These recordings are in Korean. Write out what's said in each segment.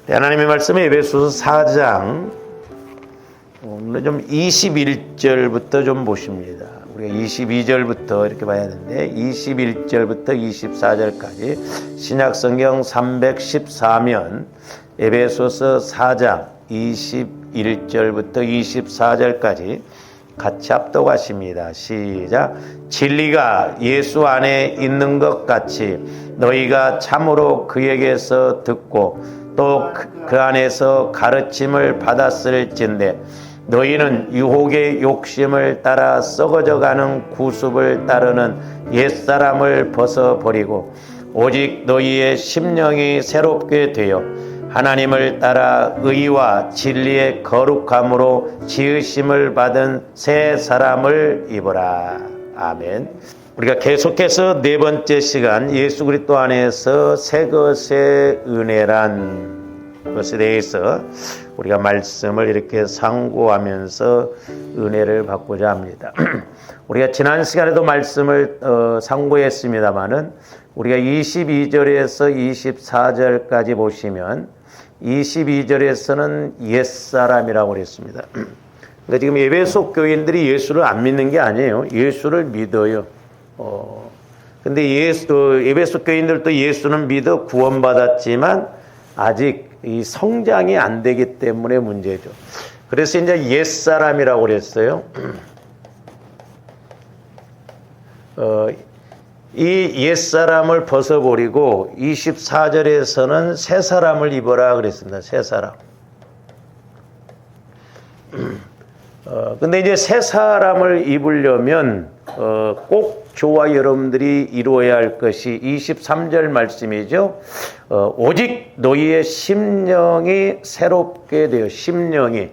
하나님의 말씀은 에베소서 4장 오늘 좀 21절부터 좀 보십니다. 우리가 22절부터 이렇게 봐야 하는데 21절부터 24절까지 신약성경 314면 에베소서 4장 21절부터 24절까지 같이 합독하십니다. 시작. 진리가 예수 안에 있는 것 같이 너희가 참으로 그에게서 듣고 또 그 안에서 가르침을 받았을진대 너희는 유혹의 욕심을 따라 썩어져가는 구습을 따르는 옛사람을 벗어버리고 오직 너희의 심령이 새롭게 되어 하나님을 따라 의와 진리의 거룩함으로 지으심을 받은 새 사람을 입어라. 아멘. 우리가 계속해서 네 번째 시간 예수 그리스도 안에서 새 것의 은혜란 것에 대해서 우리가 말씀을 이렇게 상고하면서 은혜를 받고자 합니다. 우리가 지난 시간에도 말씀을 상고했습니다마는 우리가 22절에서 24절까지 보시면 22절에서는 옛사람이라고 그랬습니다. 그러니까 지금 에베소 교인들이 예수를 안 믿는 게 아니에요. 예수를 믿어요. 근데 에베소 교인들도 예수는 믿어 구원받았지만 아직 이 성장이 안 되기 때문에 문제죠. 그래서 이제 옛사람이라고 그랬어요. 이 옛사람을 벗어버리고 24절에서는 새 사람을 입어라 그랬습니다. 새 사람. 근데 이제 새 사람을 입으려면 꼭 저와 여러분들이 이루어야 할 것이 23절 말씀이죠. 오직 너희의 심령이 새롭게 돼요. 심령이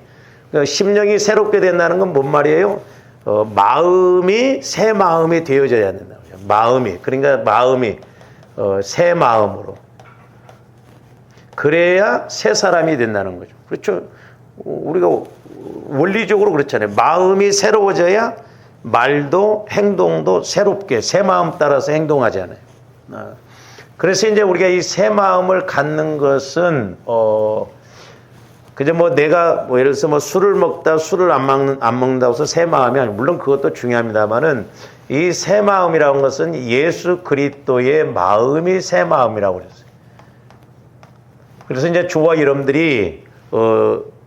새롭게 된다는 건 뭔 말이에요? 마음이 새 마음이 되어져야 된다. 그러니까 마음이 새 마음으로 그래야 새 사람이 된다는 거죠. 그렇죠? 우리가 원리적으로 그렇잖아요. 마음이 새로워져야 말도 행동도 새롭게 새 마음 따라서 행동하잖아요. 그래서 이제 우리가 이 새 마음을 갖는 것은 그저 내가 예를 들어서 술을 먹다 술을 안 먹는다고 해서 새 마음이 아니고 물론 그것도 중요합니다만은 이 새 마음이라는 것은 예수 그리스도의 마음이 새 마음이라고 그랬어요. 그래서 이제 저와 여러분들이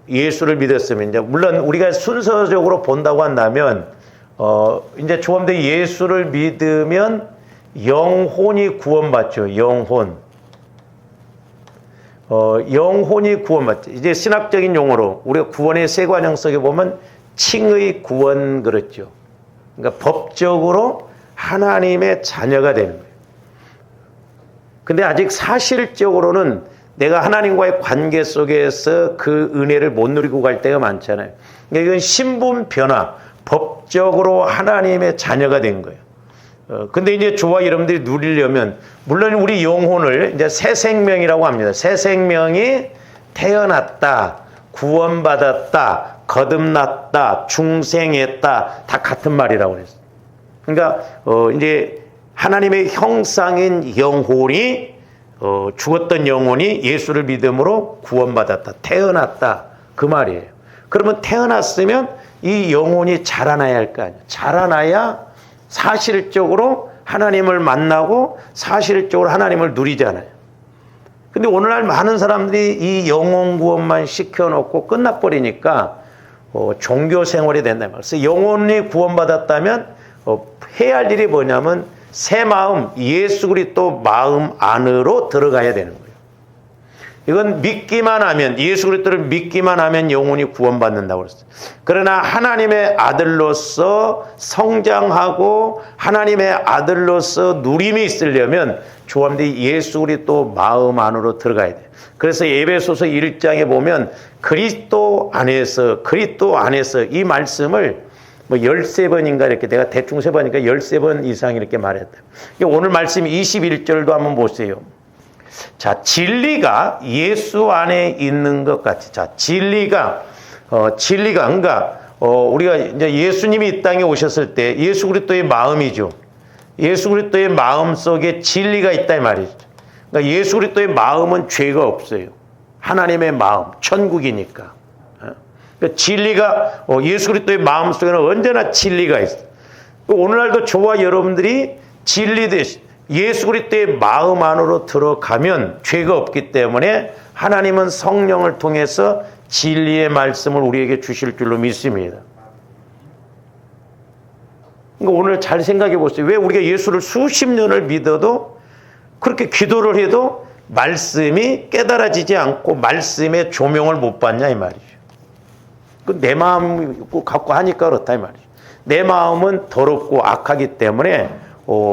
예수를 믿었으면 이제 물론 우리가 순서적으로 본다고 한다면 이제 조금들 예수를 믿으면 영혼이 구원받죠. 영혼이 구원받죠. 이제 신학적인 용어로 우리가 구원의 세 관형 속에 보면 칭의 구원 그렇죠. 그러니까 법적으로 하나님의 자녀가 되는 거예요. 근데 아직 사실적으로는 내가 하나님과의 관계 속에서 그 은혜를 못 누리고 갈 때가 많잖아요. 그러니까 이건 신분 변화, 법적으로 하나님의 자녀가 된 거예요. 근데 이제 저와 여러분들이 누리려면 물론 우리 영혼을 이제 새 생명이라고 합니다. 새 생명이 태어났다, 구원받았다, 거듭났다, 중생했다 다 같은 말이라고 그랬어요. 그러니까 이제 하나님의 형상인 영혼이 죽었던 영혼이 예수를 믿음으로 구원받았다, 태어났다 그 말이에요. 그러면 태어났으면 이 영혼이 자라나야 할 거 아니에요. 자라나야 사실적으로 하나님을 만나고 사실적으로 하나님을 누리잖아요. 근데 오늘날 많은 사람들이 이 영혼 구원만 시켜놓고 끝나버리니까 종교 생활이 된다 말이에요. 그래서 영혼이 구원받았다면 해야 할 일이 뭐냐면 새 마음, 예수 그리스도 마음 안으로 들어가야 되는 거예요. 이건 믿기만 하면, 예수 그리스도를 믿기만 하면 영혼이 구원받는다고 그랬어요. 그러나 하나님의 아들로서 성장하고 하나님의 아들로서 누림이 있으려면 조함들이 예수 그리스도 마음 안으로 들어가야 돼요. 그래서 에베소서 1장에 보면 그리스도 안에서 이 말씀을 13번인가 이렇게 내가 대충 세보니까 13번 이상 이렇게 말했다. 오늘 말씀 21절도 한번 보세요. 자, 진리가 예수 안에 있는 것 같이. 자, 진리가 그러니까 우리가 이제 예수님이 이 땅에 오셨을 때 예수 그리스도의 마음이죠. 예수 그리스도의 마음 속에 진리가 있다 이 말이죠. 그러니까 예수 그리스도의 마음은 죄가 없어요. 하나님의 마음, 천국이니까. 그러니까 진리가 예수 그리스도의 마음속에는 언제나 진리가 있어요. 오늘날도 저와 여러분들이 진리되신 예수 그리스도의 마음 안으로 들어가면 죄가 없기 때문에 하나님은 성령을 통해서 진리의 말씀을 우리에게 주실 줄로 믿습니다. 그러니까 오늘 잘 생각해 보세요. 왜 우리가 예수를 수십 년을 믿어도 그렇게 기도를 해도 말씀이 깨달아지지 않고 말씀의 조명을 못 받냐 이 말이죠. 내 마음 갖고 하니까 그렇다 이 말이죠. 내 마음은 더럽고 악하기 때문에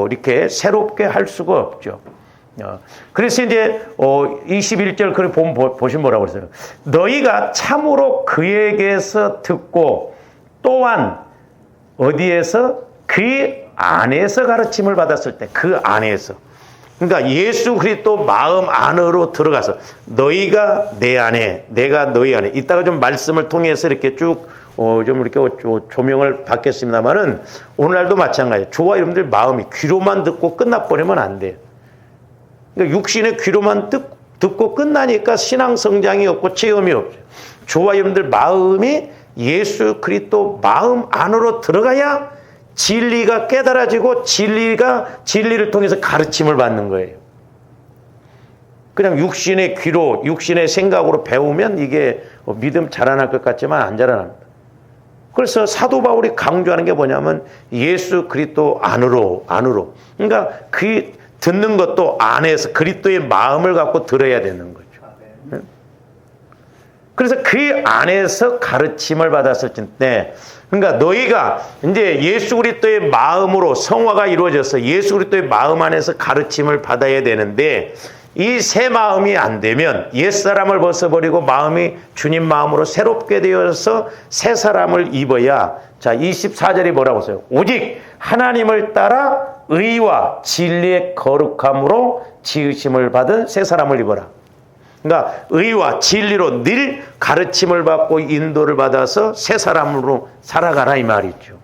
이렇게 새롭게 할 수가 없죠. 그래서 이제 21절 글 보시면 뭐라고 그랬어요? 너희가 참으로 그에게서 듣고 또한 어디에서? 그 안에서 가르침을 받았을 때 그 안에서. 그러니까 예수 그리스도 마음 안으로 들어가서 너희가 내 안에 내가 너희 안에 이따가 좀 말씀을 통해서 이렇게 쭉 좀 이렇게 조명을 받겠습니다만은 오늘날도 마찬가지예요. 저와 여러분들 마음이 귀로만 듣고 끝나버리면 안 돼요. 그러니까 육신의 귀로만 듣고 끝나니까 신앙 성장이 없고 체험이 없죠. 저와 여러분들 마음이 예수 그리스도 마음 안으로 들어가야 진리가 깨달아지고 진리를 통해서 가르침을 받는 거예요. 그냥 육신의 귀로 육신의 생각으로 배우면 이게 믿음 자라날 것 같지만 안 자라납니다. 그래서 사도 바울이 강조하는 게 뭐냐면 예수 그리스도 안으로. 그러니까 그 듣는 것도 안에서 그리스도의 마음을 갖고 들어야 되는 거죠. 그래서 그 안에서 가르침을 받았을 때, 그러니까 너희가 이제 예수 그리스도의 마음으로 성화가 이루어져서 예수 그리스도의 마음 안에서 가르침을 받아야 되는데 이 새 마음이 안 되면 옛사람을 벗어버리고 마음이 주님 마음으로 새롭게 되어서 새 사람을 입어야 자 24절이 뭐라고 써요? 오직 하나님을 따라 의와 진리의 거룩함으로 지으심을 받은 새 사람을 입어라. 그러니까 의와 진리로 늘 가르침을 받고 인도를 받아서 새 사람으로 살아가라 이 말이죠.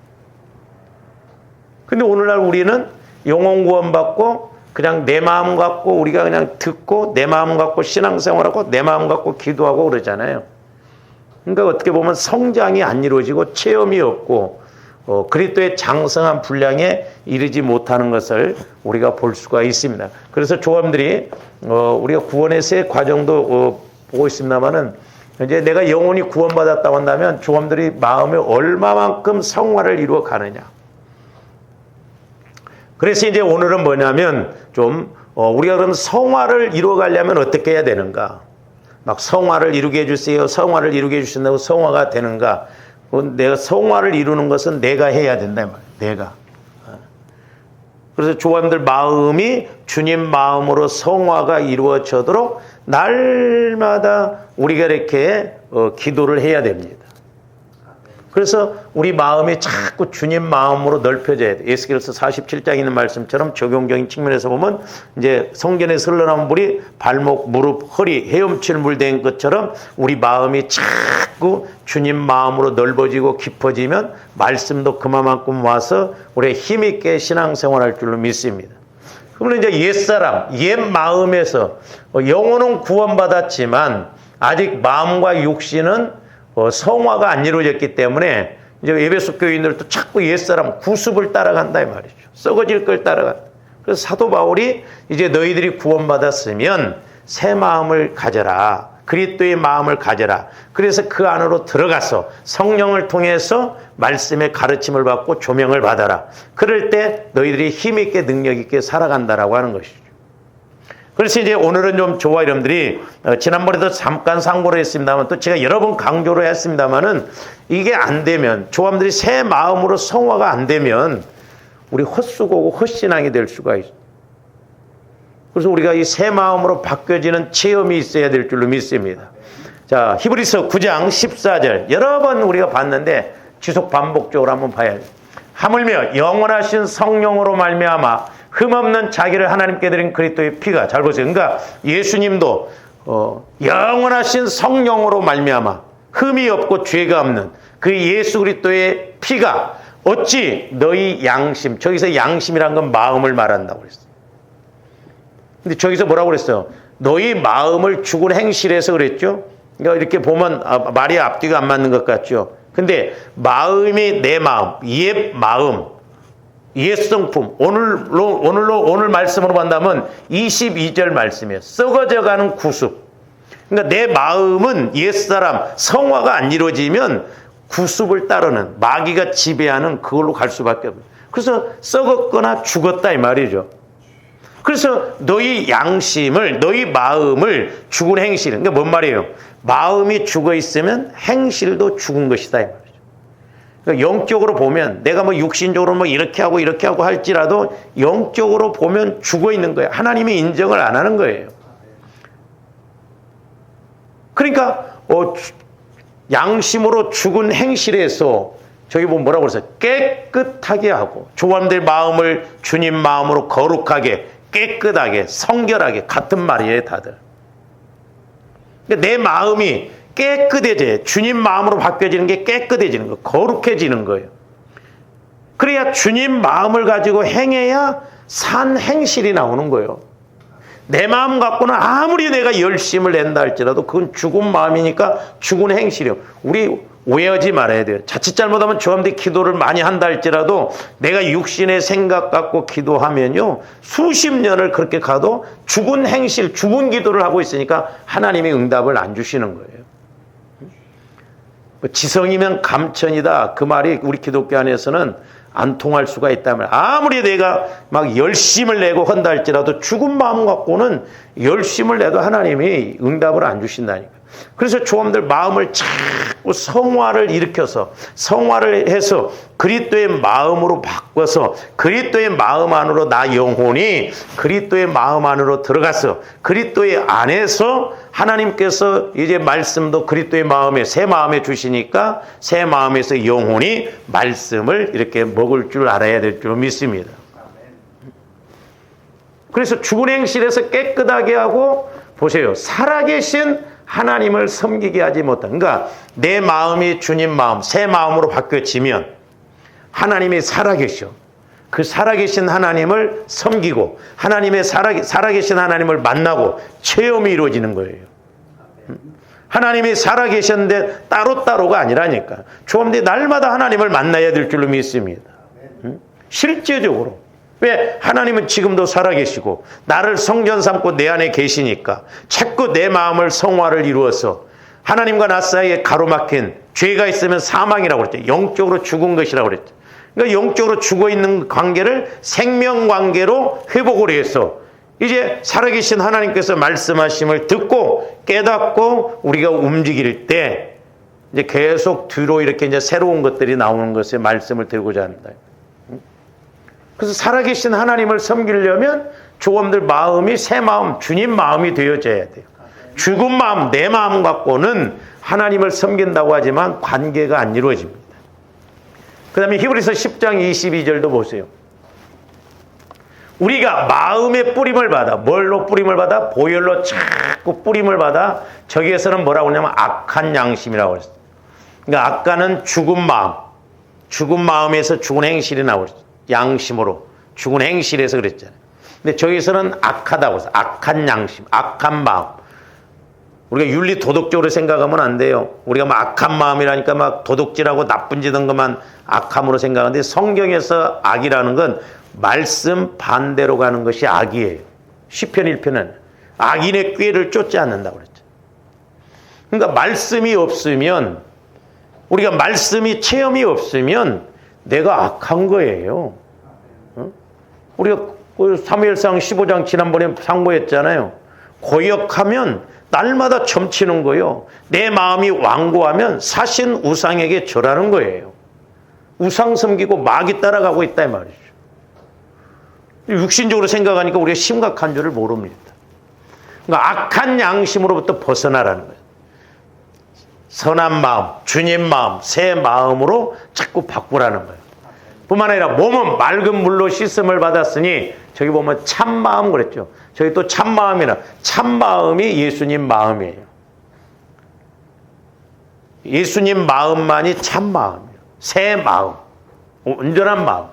근데 오늘날 우리는 영혼 구원 받고 그냥 내 마음 갖고 우리가 그냥 듣고 내 마음 갖고 신앙생활하고 내 마음 갖고 기도하고 그러잖아요. 그러니까 어떻게 보면 성장이 안 이루어지고 체험이 없고 그리스도의 장성한 분량에 이르지 못하는 것을 우리가 볼 수가 있습니다. 그래서 조함들이 우리가 구원의 새 과정도 보고 있습니다만은 이제 내가 영혼이 구원받았다고 한다면 조함들이 마음에 얼마만큼 성화를 이루어 가느냐. 그래서 이제 오늘은 뭐냐면 좀 우리가 그럼 성화를 이루어가려면 어떻게 해야 되는가? 막 성화를 이루게 해주세요. 성화를 이루게 해주신다고 성화가 되는가? 내가 성화를 이루는 것은 내가 해야 된다. 내가. 그래서 조함들 마음이 주님 마음으로 성화가 이루어지도록 날마다 우리가 이렇게 기도를 해야 됩니다. 그래서 우리 마음이 자꾸 주님 마음으로 넓혀져야 돼. 에스겔서 47장에 있는 말씀처럼 적용적인 측면에서 보면 이제 성전에서 흘러나온 물이 발목, 무릎, 허리, 헤엄칠 물 된 것처럼 우리 마음이 자꾸 주님 마음으로 넓어지고 깊어지면 말씀도 그만큼 와서 우리가 힘있게 신앙생활할 줄로 믿습니다. 그러면 이제 옛사람, 옛 마음에서 영혼은 구원받았지만 아직 마음과 육신은 성화가 안 이루어졌기 때문에 이제 에베소 교인들도 자꾸 옛사람 구습을 따라간다 이 말이죠. 썩어질 걸 따라간다. 그래서 사도 바울이 이제 너희들이 구원받았으면 새 마음을 가져라. 그리스도의 마음을 가져라. 그래서 그 안으로 들어가서 성령을 통해서 말씀의 가르침을 받고 조명을 받아라. 그럴 때 너희들이 힘있게 능력있게 살아간다라고 하는 것이죠. 그래서 이제 오늘은 좀 저와 여러분들이 지난번에도 잠깐 상고를 했습니다만 또 제가 여러 번 강조를 했습니다만은 이게 안 되면 조함들이 새 마음으로 성화가 안 되면 우리 헛수고고 헛신앙이 될 수가 있어요. 그래서 우리가 이 새 마음으로 바뀌어지는 체험이 있어야 될 줄로 믿습니다. 자, 히브리서 9장 14절 여러 번 우리가 봤는데 지속 반복적으로 한번 봐야 돼요. 하물며 영원하신 성령으로 말미암아 흠없는 자기를 하나님께 드린 그리스도의 피가 잘 보세요. 그러니까 예수님도 영원하신 성령으로 말미암아 흠이 없고 죄가 없는 그 예수 그리스도의 피가 어찌 너희 양심, 저기서 양심이란 건 마음을 말한다고 그랬어요. 근데 저기서 뭐라고 그랬어요? 너희 마음을 죽은 행실에서 그랬죠. 그러니까 이렇게 보면 말이 앞뒤가 안 맞는 것 같죠. 근데 마음이 내 마음, 옛 마음, 옛 성품. 오늘 말씀으로 본다면 22절 말씀이에요. 썩어져가는 구습. 그러니까 내 마음은 옛사람, 성화가 안 이루어지면 구습을 따르는, 마귀가 지배하는 그걸로 갈 수밖에 없어요. 그래서 썩었거나 죽었다 이 말이죠. 그래서 너희 양심을, 너희 마음을 죽은 행실, 그러니까 뭔 말이에요? 마음이 죽어 있으면 행실도 죽은 것이다 이 말이죠. 그러니까 영적으로 보면 내가 뭐 육신적으로 뭐 이렇게 하고 할지라도 영적으로 보면 죽어 있는 거예요. 하나님이 인정을 안 하는 거예요. 그러니까 양심으로 죽은 행실에서 저기 보면 뭐라고 그랬어요? 깨끗하게 하고 조함될 마음을 주님 마음으로 거룩하게 깨끗하게 성결하게 같은 말이에요 다들. 그러니까 내 마음이 깨끗해져요. 주님 마음으로 바뀌어지는 게 깨끗해지는 거예요. 거룩해지는 거예요. 그래야 주님 마음을 가지고 행해야 산 행실이 나오는 거예요. 내 마음 갖고는 아무리 내가 열심을 낸다 할지라도 그건 죽은 마음이니까 죽은 행실이요. 우리 오해하지 말아야 돼요. 자칫 잘못하면 저한테 기도를 많이 한다 할지라도 내가 육신의 생각 갖고 기도하면요. 수십 년을 그렇게 가도 죽은 행실, 죽은 기도를 하고 있으니까 하나님이 응답을 안 주시는 거예요. 지성이면 감천이다. 그 말이 우리 기독교 안에서는 안 통할 수가 있다면 아무리 내가 막 열심을 내고 한다 할지라도 죽은 마음 갖고는 열심을 내도 하나님이 응답을 안 주신다니까. 그래서 조함들 마음을 자꾸 성화를 일으켜서 성화를 해서 그리스도의 마음으로 바꿔서 그리스도의 마음 안으로 나 영혼이 그리스도의 마음 안으로 들어가서 그리스도의 안에서 하나님께서 이제 말씀도 그리스도의 마음에 새 마음에 주시니까 새 마음에서 영혼이 말씀을 이렇게 먹을 줄 알아야 될 줄 믿습니다. 그래서 죽은 행실에서 깨끗하게 하고 보세요. 살아계신 하나님을 섬기게 하지 못한. 그러니까 내 마음이 주님 마음, 새 마음으로 바뀌어지면 하나님이 살아계셔. 그 살아계신 하나님을 섬기고 하나님의 살아계신 하나님을 만나고 체험이 이루어지는 거예요. 하나님이 살아계셨는데 따로따로가 아니라니까. 조금더 날마다 하나님을 만나야 될 줄로 믿습니다. 실제적으로. 왜? 하나님은 지금도 살아계시고 나를 성전 삼고 내 안에 계시니까 자꾸 내 마음을 성화를 이루어서 하나님과 나 사이에 가로막힌 죄가 있으면 사망이라고 그랬죠. 영적으로 죽은 것이라고 그랬죠. 그러니까 영적으로 죽어있는 관계를 생명관계로 회복을 해서 이제 살아계신 하나님께서 말씀하심을 듣고 깨닫고 우리가 움직일 때 이제 계속 뒤로 이렇게 이제 새로운 것들이 나오는 것에 말씀을 드리고자 합니다. 그래서 살아계신 하나님을 섬기려면 조금들 마음이 새 마음, 주님 마음이 되어져야 돼요. 죽은 마음, 내 마음 갖고는 하나님을 섬긴다고 하지만 관계가 안 이루어집니다. 그 다음에 히브리서 10장 22절도 보세요. 우리가 마음의 뿌림을 받아, 뭘로 뿌림을 받아? 보혈로 자꾸 뿌림을 받아. 저기에서는 뭐라고 하냐면 악한 양심이라고 그랬어요. 그러니까 악간은 죽은 마음, 죽은 마음에서 죽은 행실이 나오죠. 양심으로 죽은 행실에서 그랬잖아요. 근데 저기서는 악하다고 해서 악한 양심, 악한 마음. 우리가 윤리 도덕적으로 생각하면 안 돼요. 우리가 막 악한 마음이라니까 막 도둑질하고 나쁜 짓 한 것만 악함으로 생각하는데 성경에서 악이라는 건 말씀 반대로 가는 것이 악이에요. 시편 1편은 악인의 꾀를 쫓지 않는다고 그랬죠. 그러니까 말씀이 없으면 우리가 말씀이 체험이 없으면 내가 악한 거예요. 우리가 사무엘상 15장 지난번에 상고했잖아요. 고역하면 날마다 점치는 거예요. 내 마음이 완고하면 사신 우상에게 절하는 거예요. 우상 섬기고 마귀 따라가고 있다 이 말이죠. 육신적으로 생각하니까 우리가 심각한 줄을 모릅니다. 그러니까 악한 양심으로부터 벗어나라는 거예요. 선한 마음, 주님 마음, 새 마음으로 자꾸 바꾸라는 거예요. 뿐만 아니라 몸은 맑은 물로 씻음을 받았으니 저기 보면 참마음 그랬죠. 저기 또 참마음이라 참마음이 예수님 마음이에요. 예수님 마음만이 참마음이에요. 새 마음, 온전한 마음.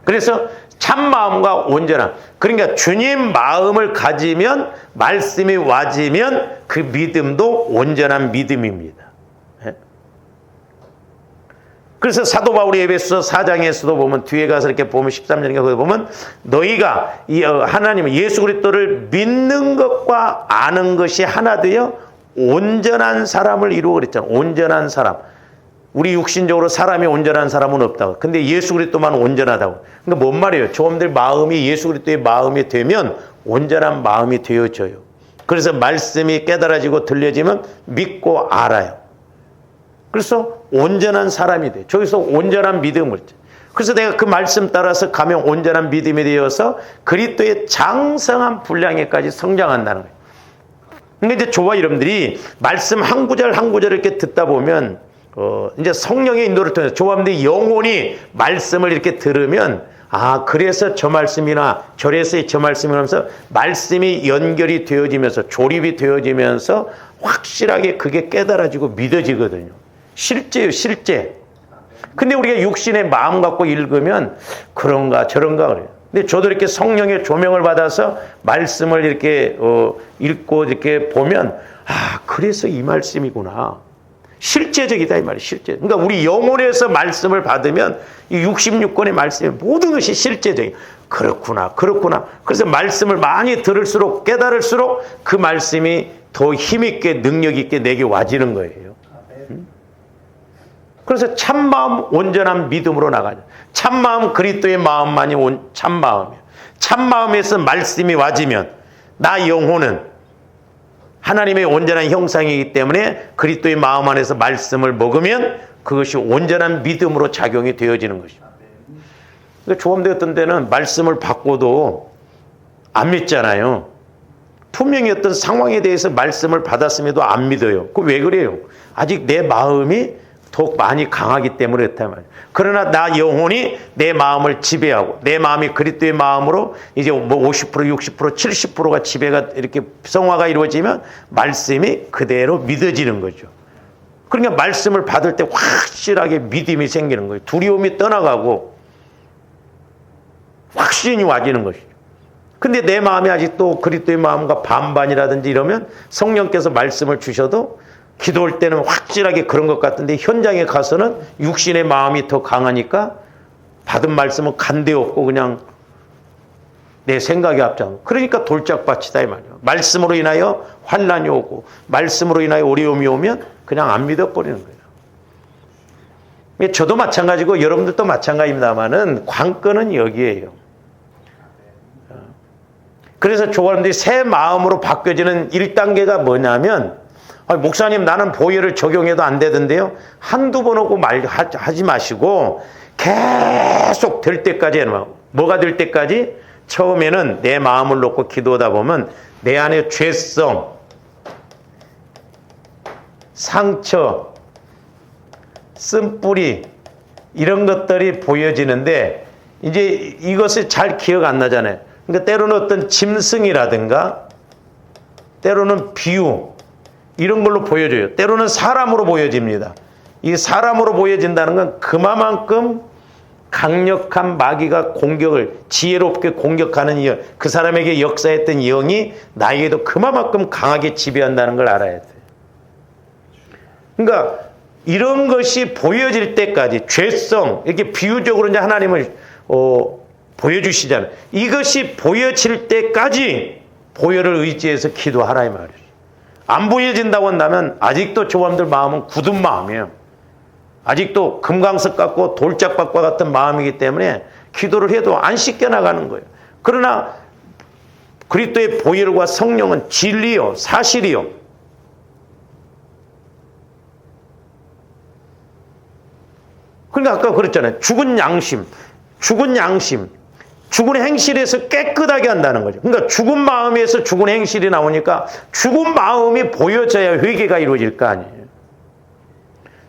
그래서 참마음과 온전함. 그러니까 주님 마음을 가지면, 말씀이 와지면 그 믿음도 온전한 믿음입니다. 그래서 사도 바울이 에베소 4장에서도 보면, 뒤에 가서 이렇게 보면 13절인가 거기 보면, 너희가 하나님 예수 그리스도를 믿는 것과 아는 것이 하나 되어 온전한 사람을 이루어 그랬잖아. 온전한 사람. 우리 육신적으로 사람이 온전한 사람은 없다고. 근데 예수 그리스도만 온전하다고. 그러니까 뭔 말이에요? 저놈들 마음이 예수 그리스도의 마음이 되면 온전한 마음이 되어져요. 그래서 말씀이 깨달아지고 들려지면 믿고 알아요. 그래서 온전한 사람이 돼. 저기서 온전한 믿음을. 그래서 내가 그 말씀 따라서 가면 온전한 믿음이 되어서 그리스도의 장성한 분량에까지 성장한다는 거예요. 그러니까 이제 저와 여러분들이 말씀 한 구절 한 구절 이렇게 듣다 보면 이제 성령의 인도를 통해서 저와분들이 영혼이 말씀을 이렇게 들으면, 아, 그래서 저 말씀이나 저래서 저 말씀이나 하면서 말씀이 연결이 되어지면서 조립이 되어지면서 확실하게 그게 깨달아지고 믿어지거든요. 실제요, 실제. 근데 우리가 육신의 마음 갖고 읽으면 그런가 저런가 그래요. 근데 저도 이렇게 성령의 조명을 받아서 말씀을 이렇게 읽고 이렇게 보면, 아, 그래서 이 말씀이구나. 실제적이다 이 말이에요. 실제. 그러니까 우리 영혼에서 말씀을 받으면 이 66권의 말씀이 모든 것이 실제적이에요. 그렇구나, 그렇구나. 그래서 말씀을 많이 들을수록 깨달을수록 그 말씀이 더 힘있게 능력있게 내게 와지는 거예요. 그래서 참마음 온전한 믿음으로 나가죠. 참마음 그리스도의 마음만이 참마음이에요. 참마음에서 말씀이 와지면 나 영혼은 하나님의 온전한 형상이기 때문에 그리스도의 마음 안에서 말씀을 먹으면 그것이 온전한 믿음으로 작용이 되어지는 것입니다. 그러니까 조범대 어떤 때는 말씀을 받고도 안 믿잖아요. 분명히 어떤 상황에 대해서 말씀을 받았음에도 안 믿어요. 그 왜 그래요? 아직 내 마음이 더욱 많이 강하기 때문에 그렇단 말이에요. 그러나 나 영혼이 내 마음을 지배하고 내 마음이 그리스도의 마음으로 이제 뭐 50%, 60%, 70%가 지배가 이렇게 성화가 이루어지면 말씀이 그대로 믿어지는 거죠. 그러니까 말씀을 받을 때 확실하게 믿음이 생기는 거예요. 두려움이 떠나가고 확신이 와지는 것이죠. 근데 내 마음이 아직도 그리스도의 마음과 반반이라든지 이러면 성령께서 말씀을 주셔도 기도할 때는 확실하게 그런 것 같은데 현장에 가서는 육신의 마음이 더 강하니까 받은 말씀은 간대 없고 그냥 내 생각에 앞장. 그러니까 돌짝밭이다 이 말이에요. 말씀으로 인하여 환난이 오고 말씀으로 인하여 어려움이 오면 그냥 안 믿어버리는 거예요. 저도 마찬가지고 여러분들도 마찬가지입니다만은 관건은 여기에요. 그래서 조원들이 새 마음으로 바뀌어지는 1단계가 뭐냐면, 목사님 나는 보혈을 적용해도 안 되던데요. 한두 번 오고 하지 마시고 계속 될 때까지 해놔. 뭐가 될 때까지? 처음에는 내 마음을 놓고 기도하다 보면 내 안에 죄성, 상처, 쓴뿌리 이런 것들이 보여지는데 이제 이것을 잘 기억 안 나잖아요. 그러니까 때로는 어떤 짐승이라든가 때로는 비유 이런 걸로 보여줘요. 때로는 사람으로 보여집니다. 이 사람으로 보여진다는 건 그만큼 강력한 마귀가 공격을 지혜롭게 공격하는 그 사람에게 역사했던 영이 나에게도 그만큼 강하게 지배한다는 걸 알아야 돼요. 그러니까 이런 것이 보여질 때까지 죄성 이렇게 비유적으로 이제 하나님을 보여주시잖아요. 이것이 보여질 때까지 보혈을 의지해서 기도하라 이 말이에요. 안 보여진다고 한다면 아직도 저분들 마음은 굳은 마음이에요. 아직도 금강석 같고 돌짝밭과 같은 마음이기 때문에 기도를 해도 안 씻겨나가는 거예요. 그러나 그리스도의 보혈과 성령은 진리요 사실이요. 그러니까 아까 그랬잖아요. 죽은 양심, 죽은 행실에서 깨끗하게 한다는 거죠. 그러니까 죽은 마음에서 죽은 행실이 나오니까 죽은 마음이 보여져야 회개가 이루어질 거 아니에요.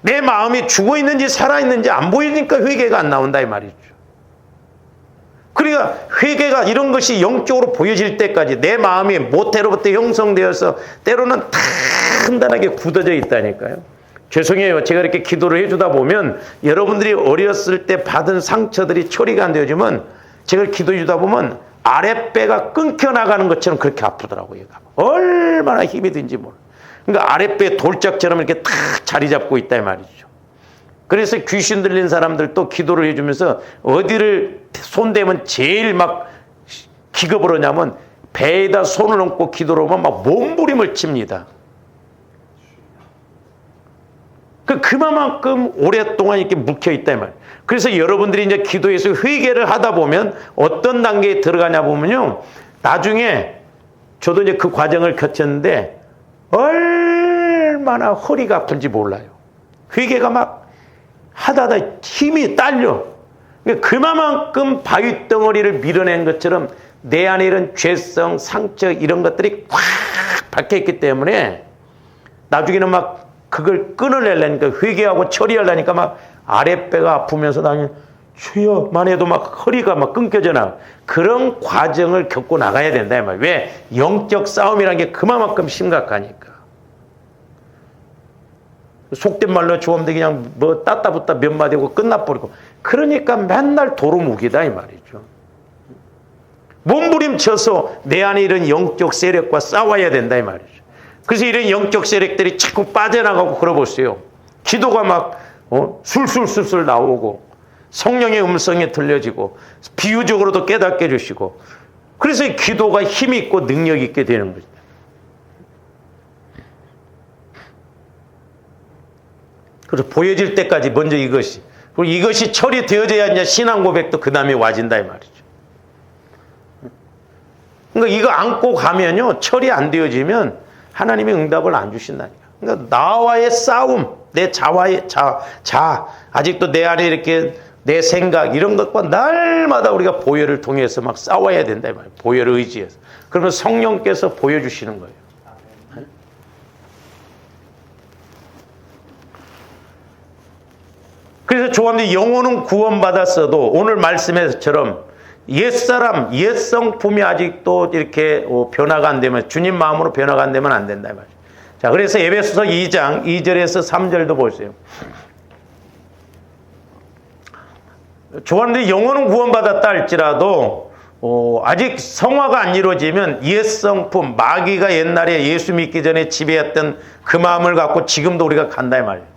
내 마음이 죽어있는지 살아있는지 안 보이니까 회개가 안 나온다 이 말이죠. 그러니까 회개가 이런 것이 영적으로 보여질 때까지 내 마음이 모태로부터 형성되어서 때로는 단단하게 굳어져 있다니까요. 죄송해요. 제가 이렇게 기도를 해주다 보면 여러분들이 어렸을 때 받은 상처들이 처리가 안 되어지면 제가 기도해 주다 보면 아랫배가 끊겨나가는 것처럼 그렇게 아프더라고요. 얘가. 얼마나 힘이 든지 몰라. 그러니까 아랫배 돌짝처럼 이렇게 탁 자리 잡고 있다 이 말이죠. 그래서 귀신 들린 사람들도 기도를 해주면서 어디를 손대면 제일 막 기겁을 하냐면 배에다 손을 얹고 기도를 하면 막 몸부림을 칩니다. 그만큼 오랫동안 이렇게 묵혀있다 이 말이에요. 그래서 여러분들이 이제 기도에서 회개를 하다 보면 어떤 단계에 들어가냐 보면요. 나중에 저도 이제 그 과정을 거쳤는데 얼마나 허리가 아픈지 몰라요. 회개가 막 하다가 힘이 딸려. 그만큼 바위덩어리를 밀어낸 것처럼 내 안에 이런 죄성, 상처 이런 것들이 꽉 박혀있기 때문에 나중에는 막 그걸 끊어내려니까 회개하고 처리하려니까 막 아랫배가 아프면서 나중에 주여만 해도 막 허리가 막 끊겨져 나. 그런 과정을 겪고 나가야 된다 이 말이에요. 왜? 영적 싸움이라는 게 그만큼 심각하니까. 속된 말로 주엄대 그냥 뭐 따따붙다 몇 마디 하고 끝나버리고. 그러니까 맨날 도루묵이다 이 말이죠. 몸부림쳐서 내 안에 이런 영적 세력과 싸워야 된다 이 말이죠. 그래서 이런 영적 세력들이 자꾸 빠져나가고 그러보세요. 기도가 막 술술술술 나오고 성령의 음성이 들려지고 비유적으로도 깨닫게 해주시고 그래서 기도가 힘이 있고 능력 있게 되는 거죠. 그래서 보여질 때까지 먼저 이것이 그리고 이것이 처리되어져야 이제 신앙 고백도 그 다음에 와진다 이 말이죠. 그러니까 이거 안고 가면요 처리 안 되어지면 하나님이 응답을 안 주신다니까. 그러니까 나와의 싸움, 내 자와의 자 아직도 내 안에 이렇게 내 생각 이런 것과 날마다 우리가 보혈을 통해서 막 싸워야 된다 이 말이에요. 보혈을 의지해서. 그러면 성령께서 보여주시는 거예요. 그래서 조합원들이 영혼은 구원받았어도 오늘 말씀에서처럼 옛사람, 옛성품이 아직도 이렇게 변화가 안 되면 주님 마음으로 변화가 안 되면 안 된다 이 말이에요. 자, 그래서 에베소서 2장 2절에서 3절도 보세요. 조합원들이 영혼은 구원받았다 할지라도 아직 성화가 안 이루어지면 옛성품, 마귀가 옛날에 예수 믿기 전에 지배했던 그 마음을 갖고 지금도 우리가 간다 이 말이에요.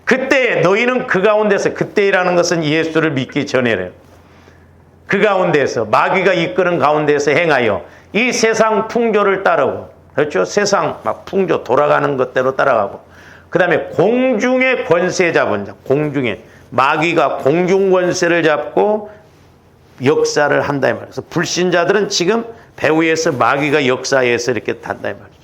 그때 너희는 그 가운데서 그때라는 것은 예수를 믿기 전에래요. 그 가운데서 마귀가 이끄는 가운데서 행하여 이 세상 풍조를 따르고 그렇죠? 세상 막 풍조 돌아가는 것대로 따라가고 그 다음에 공중의 권세 잡은 자 공중에 마귀가 공중 권세를 잡고 역사를 한다 이 말이에요. 그래서 불신자들은 지금 배후에서 마귀가 역사에서 이렇게 한다 이 말이죠.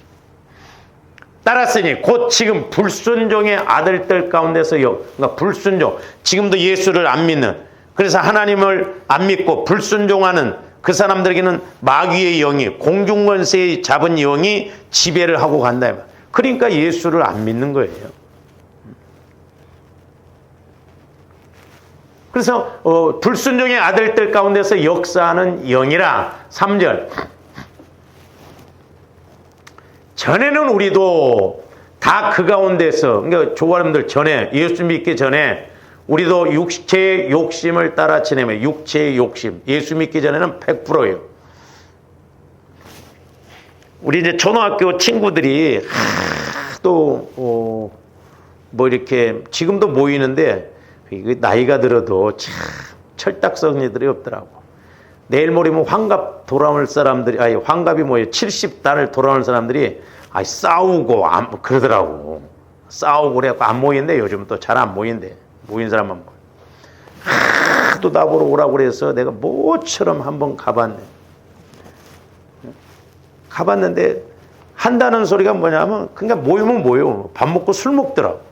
따랐으니 곧 지금 불순종의 아들들 가운데서 그러니까 불순종 지금도 예수를 안 믿는 그래서 하나님을 안 믿고 불순종하는 그 사람들에게는 마귀의 영이 공중권세의 잡은 영이 지배를 하고 간다. 그러니까 예수를 안 믿는 거예요. 그래서 불순종의 아들들 가운데서 역사하는 영이라 3절 전에는 우리도 다 그 가운데서 그러니까 조가람들 전에 예수 믿기 전에 우리도 육체의 욕심을 따라 지내며 육체의 욕심 예수 믿기 전에는 100%예요. 우리 이제 초등학교 친구들이 또 뭐 이렇게 지금도 모이는데 나이가 들어도 참 철딱서니들이 없더라고. 내일 모레면 환갑 돌아올 사람들이 환갑이 뭐예요? 70단을 돌아올 사람들이 싸우고 그러더라고. 싸우고 그래갖고 안 모인대. 요즘 또 잘 안 모인대. 모인 사람만 보여. 또 나보러 오라고 그래서 내가 모처럼 한번 가봤네. 가봤는데 한다는 소리가 뭐냐면 그냥 모이면 모여. 밥 먹고 술 먹더라고.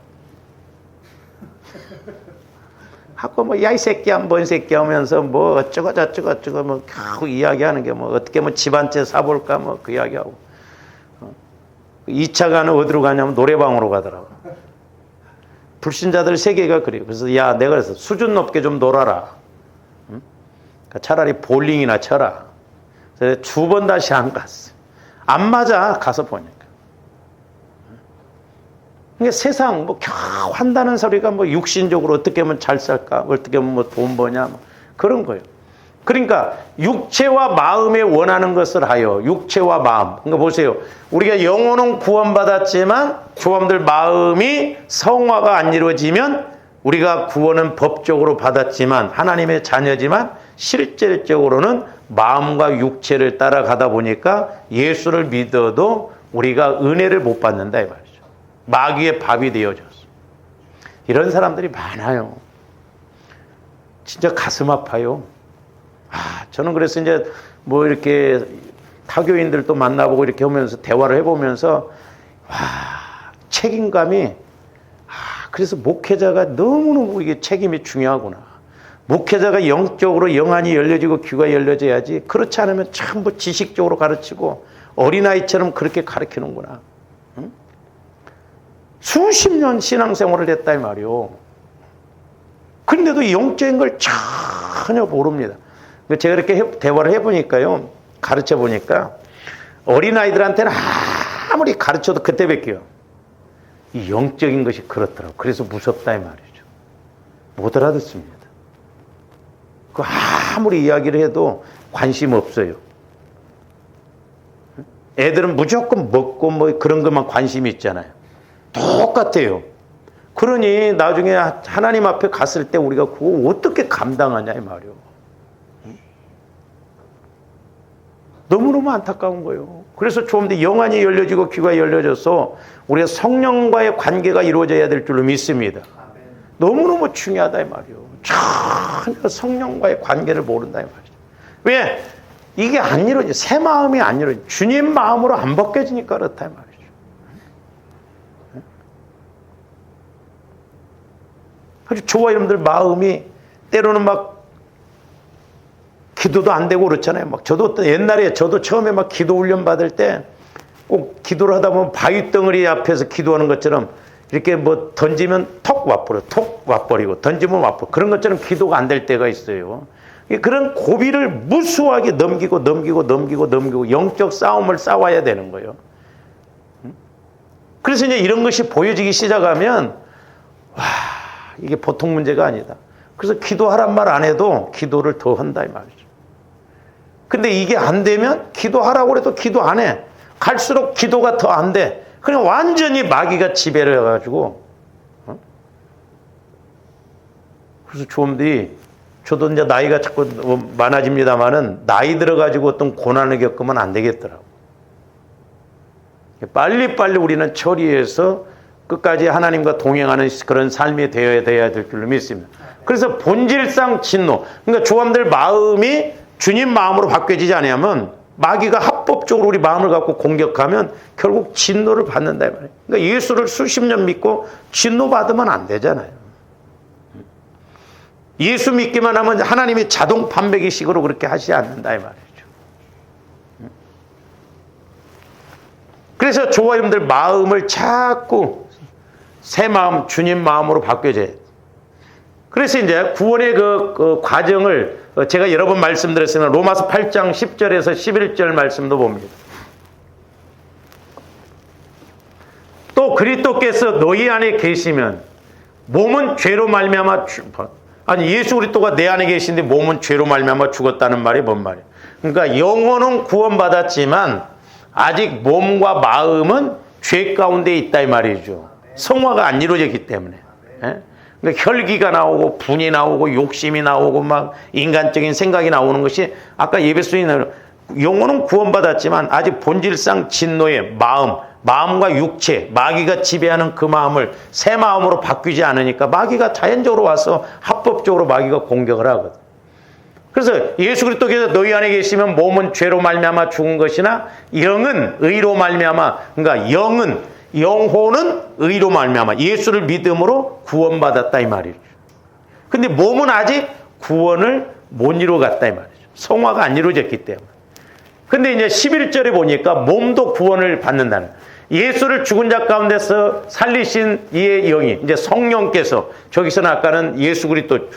하고 뭐 야 이 새끼야 뭔 새끼야 하면서 뭐 어쩌고 저쩌고 뭐 겨우 이야기하는 게 뭐 어떻게 뭐 집 한 채 사볼까 뭐 그 이야기하고 2차 가는 어디로 가냐면 노래방으로 가더라고. 불신자들 세계가 그래요. 그래서 야 내가 그래서 수준 높게 좀 놀아라. 응? 그러니까 차라리 볼링이나 쳐라. 그래서 2번 다시 안 갔어. 안 맞아 가서 보니까. 그러니까 세상 뭐 겨우 한다는 소리가 뭐 육신적으로 어떻게 하면 잘 살까, 어떻게 하면 뭐 돈 버냐 뭐 그런 거예요. 그러니까 육체와 마음에 원하는 것을 하여 육체와 마음. 그러니까 보세요. 우리가 영혼은 구원받았지만 조함들 마음이 성화가 안 이루어지면 우리가 구원은 법적으로 받았지만 하나님의 자녀지만 실질적으로는 마음과 육체를 따라가다 보니까 예수를 믿어도 우리가 은혜를 못 받는다 이 말이죠. 마귀의 밥이 되어졌어. 이런 사람들이 많아요. 진짜 가슴 아파요. 저는 그래서 이제 뭐 이렇게 타교인들도 만나보고 이렇게 하면서 대화를 해보면서 책임감이 그래서 목회자가 너무너무 이게 책임이 중요하구나. 목회자가 영적으로 영안이 열려지고 귀가 열려져야지. 그렇지 않으면 전부 지식적으로 가르치고 어린아이처럼 그렇게 가르치는구나. 응? 수십 년 신앙생활을 했다 이 말이요. 그런데도 영적인 걸 전혀 모릅니다. 제가 이렇게 대화를 해보니까요. 가르쳐보니까 어린아이들한테는 아무리 가르쳐도 그때 뵐게요. 이 영적인 것이 그렇더라고. 그래서 무섭다 이 말이죠. 못 알아듣습니다. 그 아무리 이야기를 해도 관심 없어요. 애들은 무조건 먹고 뭐 그런 것만 관심이 있잖아요. 똑같아요. 그러니 나중에 하나님 앞에 갔을 때 우리가 그거 어떻게 감당하냐 이 말이요. 너무너무 안타까운 거예요. 그래서 좀 더 영안이 열려지고 귀가 열려져서 우리가 성령과의 관계가 이루어져야 될 줄로 믿습니다. 너무너무 중요하다 이 말이요. 전혀 성령과의 관계를 모른다 이 말이죠. 왜? 이게 안 이루어져. 새 마음이 안 이루어져. 주님 마음으로 안 벗겨지니까 그렇다 이 말이죠. 아주 저와 여러분들 마음이 때로는 막 기도도 안 되고 그렇잖아요. 막 저도 옛날에 저도 처음에 막 기도 훈련 받을 때 꼭 기도를 하다 보면 바위 덩어리 앞에서 기도하는 것처럼 이렇게 뭐 던지면 톡 와버려, 톡 와버리고 던지면 와버려. 그런 것처럼 기도가 안 될 때가 있어요. 그런 고비를 무수하게 넘기고 영적 싸움을 싸워야 되는 거예요. 그래서 이제 이런 것이 보여지기 시작하면 이게 보통 문제가 아니다. 그래서 기도하란 말 안 해도 기도를 더 한다 이 말이죠. 근데 이게 안 되면 기도하라고 해도 기도 안 해. 갈수록 기도가 더 안 돼. 그냥 완전히 마귀가 지배를 해가지고. 그래서 저도 이제 나이가 자꾸 많아집니다만은 나이 들어가지고 어떤 고난을 겪으면 안 되겠더라고. 빨리빨리 우리는 처리해서 끝까지 하나님과 동행하는 그런 삶이 되어야 될 줄로 믿습니다. 그래서 본질상 진노. 그러니까 조함들 마음이 주님 마음으로 바뀌어지지 않으면 마귀가 합법적으로 우리 마음을 갖고 공격하면 결국 진노를 받는다 이 말이에요. 그러니까 예수를 수십 년 믿고 진노 받으면 안 되잖아요. 예수 믿기만 하면 하나님이 자동 판매기식으로 그렇게 하시지 않는다 이 말이죠. 그래서 저와 여러분들 마음을 자꾸 새 마음, 주님 마음으로 바뀌어져야 돼요. 그래서 이제 구원의 그 과정을 제가 여러 번 말씀드렸으면 로마서 8장 10절에서 11절 말씀도 봅니다. 또 그리스도께서 너희 안에 계시면 몸은 죄로 말미암아 예수 그리스도가 내 안에 계신데 몸은 죄로 말미암아 죽었다는 말이 뭔 말이에요? 그러니까 영혼은 구원받았지만 아직 몸과 마음은 죄 가운데 있다 이 말이죠. 성화가 안 이루어졌기 때문에. 그러니까 혈기가 나오고 분이 나오고 욕심이 나오고 막 인간적인 생각이 나오는 것이 아까 예배소리는 영혼은 구원받았지만 아직 본질상 진노의 마음과 육체, 마귀가 지배하는 그 마음을 새 마음으로 바뀌지 않으니까 마귀가 자연적으로 와서 합법적으로 마귀가 공격을 하거든. 그래서 예수 그리스도께서 너희 안에 계시면 몸은 죄로 말미암아 죽은 것이나 영은 의로 말미암아, 그러니까 영혼은 의로 말미암아 예수를 믿음으로 구원받았다 이 말이죠. 근데 몸은 아직 구원을 못 이루어갔다 이 말이죠. 성화가 안 이루어졌기 때문에. 근데 이제 11절에 보니까 몸도 구원을 받는다는, 예수를 죽은 자 가운데서 살리신 이의 영이, 이제 성령께서, 저기서는 아까는 예수 그리스도라고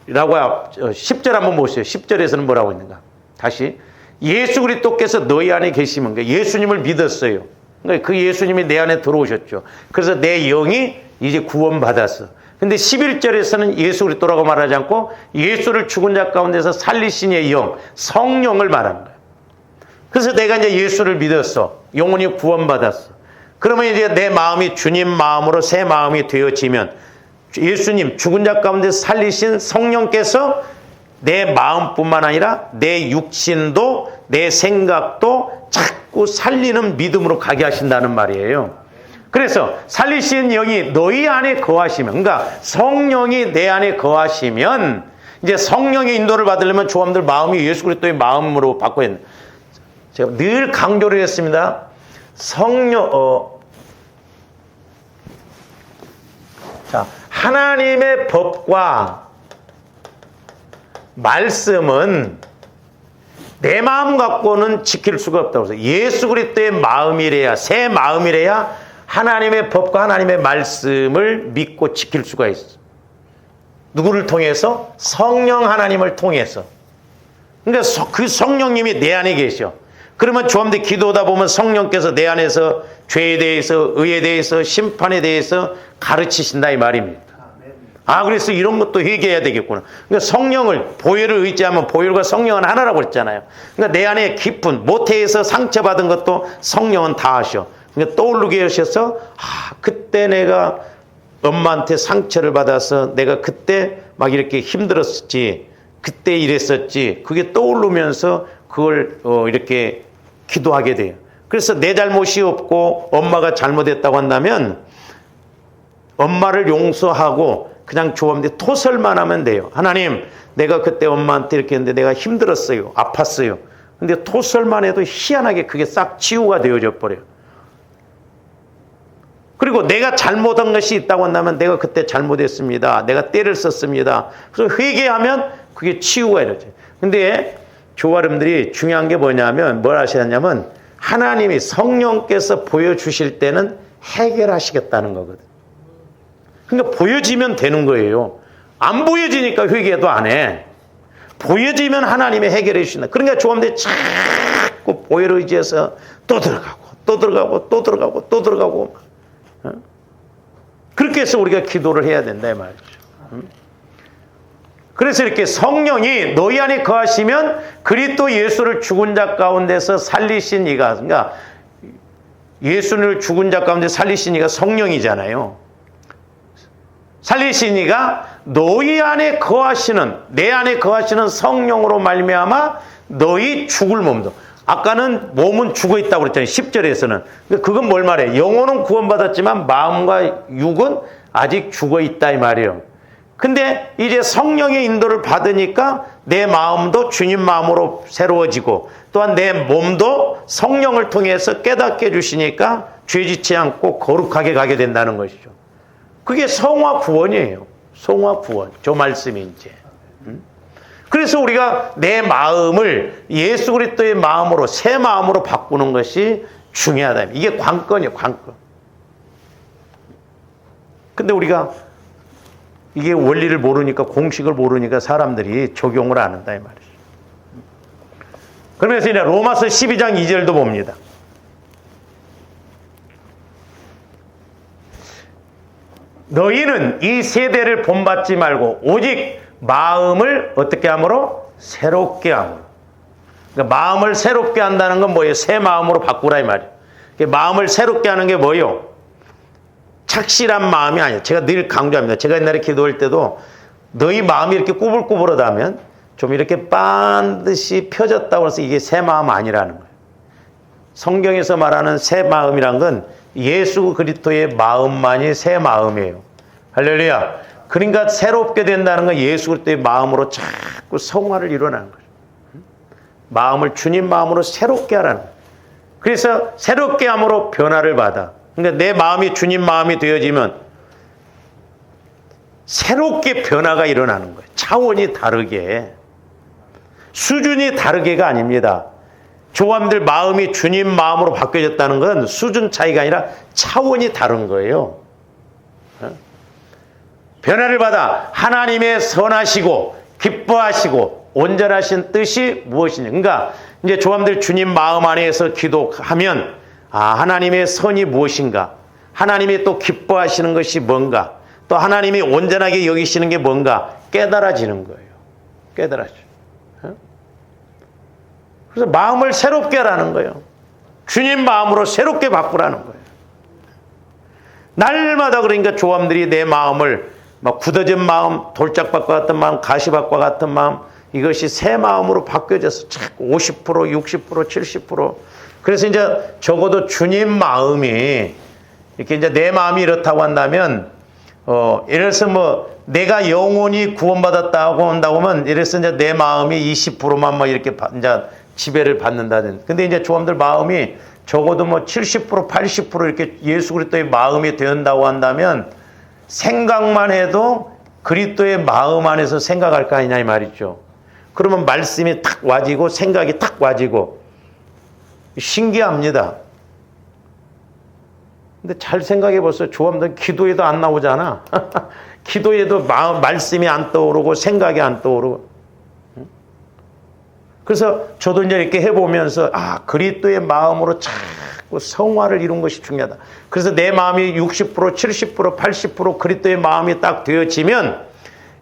10절 한번 보세요. 10절에서는 뭐라고 있는가? 다시 예수 그리스도께서 너희 안에 계시면, 예수님을 믿었어요. 그러니까 그 예수님이 내 안에 들어오셨죠. 그래서 내 영이 이제 구원받았어. 근데 11절에서는 예수 그리스도라고 말하지 않고 예수를 죽은 자 가운데서 살리신 이의 영, 성령을 말하는 거예요. 그래서 내가 이제 예수를 믿었어. 영혼이 구원받았어. 그러면 이제 내 마음이 주님 마음으로 새 마음이 되어지면 예수님 죽은 자 가운데서 살리신 성령께서 내 마음뿐만 아니라 내 육신도 내 생각도 자꾸 살리는 믿음으로 가게 하신다는 말이에요. 그래서 살리신 영이 너희 안에 거하시면, 그러니까 성령이 내 안에 거하시면 이제 성령의 인도를 받으려면 조함들 마음이 예수 그리스도의 마음으로 바꿔야 된다. 제가 늘 강조를 했습니다. 자, 하나님의 법과 말씀은 내 마음 갖고는 지킬 수가 없다고 해서 예수 그리스도의 마음이래야, 새 마음이래야 하나님의 법과 하나님의 말씀을 믿고 지킬 수가 있어. 누구를 통해서? 성령 하나님을 통해서. 그러니까 그 성령님이 내 안에 계셔. 그러면 조함들 기도하다 보면 성령께서 내 안에서 죄에 대해서, 의에 대해서, 심판에 대해서 가르치신다 이 말입니다. 그래서 이런 것도 회개해야 되겠구나. 그러니까 성령을, 보혈을 의지하면 보혈과 성령은 하나라고 그랬잖아요. 그러니까 내 안에 깊은 모태에서 상처받은 것도 성령은 다 하셔. 그러니까 떠오르게 하셔서 그때 내가 엄마한테 상처를 받아서 내가 그때 막 이렇게 힘들었었지, 그때 이랬었지, 그게 떠오르면서 그걸 이렇게 기도하게 돼요. 그래서 내 잘못이 없고 엄마가 잘못했다고 한다면 엄마를 용서하고 그냥 조함대 토설만 하면 돼요. 하나님, 내가 그때 엄마한테 이렇게 했는데 내가 힘들었어요, 아팠어요. 근데 토설만 해도 희한하게 그게 싹 치유가 되어져 버려요. 그리고 내가 잘못한 것이 있다고 한다면 내가 그때 잘못했습니다, 내가 때를 썼습니다. 그래서 회개하면 그게 치유가 이루어져요. 근데 조아름들이 중요한 게 뭐냐면 뭘 하시냐면 하나님이 성령께서 보여주실 때는 해결하시겠다는 거거든. 그러니까 보여지면 되는 거예요. 안 보여지니까 회개도 안 해. 보여지면 하나님이 해결해 주신다. 그러니까 조아름들이 자꾸 보혈을 의지해서 또 들어가고 또 들어가고 또 들어가고 또 들어가고 그렇게 해서 우리가 기도를 해야 된다 이 말이죠. 그래서 이렇게 성령이 너희 안에 거하시면 그리스도 예수를 죽은 자 가운데서 살리신 이가, 그러니까 예수를 죽은 자 가운데 살리신 이가 성령이잖아요. 살리신 이가 너희 안에 거하시는, 내 안에 거하시는 성령으로 말미암아 너희 죽을 몸도, 아까는 몸은 죽어 있다고 그랬잖아요. 10절에서는. 그건 뭘 말해? 영혼은 구원받았지만 마음과 육은 아직 죽어 있다 이 말이에요. 근데 이제 성령의 인도를 받으니까 내 마음도 주님 마음으로 새로워지고 또한 내 몸도 성령을 통해서 깨닫게 해주시니까 죄짓지 않고 거룩하게 가게 된다는 것이죠. 그게 성화 구원이에요. 성화 구원. 저 말씀이 이제. 그래서 우리가 내 마음을 예수 그리스도의 마음으로, 새 마음으로 바꾸는 것이 중요하다. 이게 관건이에요, 관건. 근데 우리가 이게 원리를 모르니까, 공식을 모르니까 사람들이 적용을 안 한다 이 말이죠. 그러면서 이제 로마서 12장 2절도 봅니다. 너희는 이 세대를 본받지 말고 오직 마음을 어떻게 함으로? 새롭게 함으로. 그러니까 마음을 새롭게 한다는 건 뭐예요? 새 마음으로 바꾸라 이 말이에요. 마음을 새롭게 하는 게 뭐예요? 착실한 마음이 아니에요. 제가 늘 강조합니다. 제가 옛날에 기도할 때도 너희 마음이 이렇게 꾸불꾸불하다면 좀 이렇게 반드시 펴졌다고 해서 이게 새 마음 아니라는 거예요. 성경에서 말하는 새 마음이란 건 예수 그리스도의 마음만이 새 마음이에요. 할렐루야. 그러니까 새롭게 된다는 건 예수 그리스도의 마음으로 자꾸 성화를 이루어나는 거예요. 마음을 주님 마음으로 새롭게 하라는 거예요. 그래서 새롭게 함으로 변화를 받아. 그러니까 내 마음이 주님 마음이 되어지면 새롭게 변화가 일어나는 거예요. 차원이 다르게. 수준이 다르게가 아닙니다. 조함들 마음이 주님 마음으로 바뀌어졌다는 건 수준 차이가 아니라 차원이 다른 거예요. 변화를 받아 하나님의 선하시고 기뻐하시고 온전하신 뜻이 무엇이냐. 그러니까 이제 조함들 주님 마음 안에서 기도하면 하나님의 선이 무엇인가, 하나님이 또 기뻐하시는 것이 뭔가, 또 또 하나님이 온전하게 여기시는 게 뭔가 깨달아지는 거예요. 깨달아져. 그래서 마음을 새롭게 하라는 거예요. 주님 마음으로 새롭게 바꾸라는 거예요. 날마다 그러니까 조함들이 내 마음을 막 굳어진 마음, 돌짝밭과 같은 마음, 가시밭과 같은 마음, 이것이 새 마음으로 바뀌어져서 자꾸 50%, 60%, 70%. 그래서 이제 적어도 주님 마음이 이렇게 이제 내 마음이 이렇다고 한다면, 예를 들어서 뭐 내가 영원히 구원받았다고 한다고 하면, 예를 들어서 이제 내 마음이 20%만 뭐 이렇게 이제 지배를 받는다든. 근데 이제 조함들 마음이 적어도 뭐 70%, 80% 이렇게 예수 그리스도의 마음이 된다고 한다면 생각만 해도 그리스도의 마음 안에서 생각할 거 아니냐 이 말이죠. 그러면 말씀이 탁 와지고 생각이 탁 와지고 신기합니다. 근데 잘 생각해 보세요. 조함들 기도에도 안 나오잖아. 기도에도 말씀이 안 떠오르고 생각이 안 떠오르고. 그래서 저도 이제 이렇게 해보면서 그리스도의 마음으로 자꾸 성화를 이룬 것이 중요하다. 그래서 내 마음이 60%, 70%, 80% 그리스도의 마음이 딱 되어지면